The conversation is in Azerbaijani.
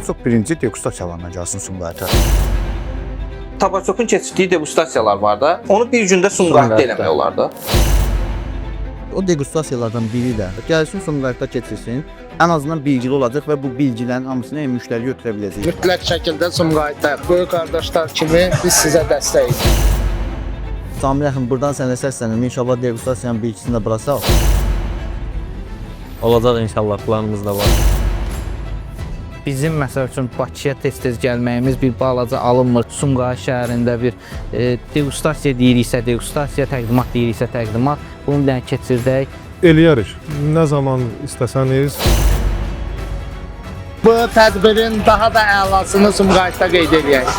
Tabasok birinci degustasiyalarına gəlsin Sumqayıta. Tabasokun keçirdiyi degustasiyalar var da, onu bir gündə Sumqayıtda eləmək olar da. O degustasiyalardan biri də gəlsin Sumqayıtda keçirsin. Ən azından bilgili olacaq və bu bilgilərin hamısını müştəri götürə biləcək. Mütləq şəkildə Sumqayıtda böyük qardaşlar kimi biz sizə dəstəyiz. Samir yaxın buradan sənə səslənirəm. İnşallah degustasiyanın bilgisini də burasaq. Olacaq inşallah, planımız da var. Bizim məsəl üçün Bakıya tez-tez gəlməyimiz bir balaca alınmır. Sumqayıt şəhərində bir degustasiya deyiriksə degustasiya, təqdimat deyiriksə təqdimat. Bunu bir dənə keçirdək. Eləyərik. Nə zaman istəsəniz. Bu tədbirin daha da əlasını Sumqayıtda qeyd edək.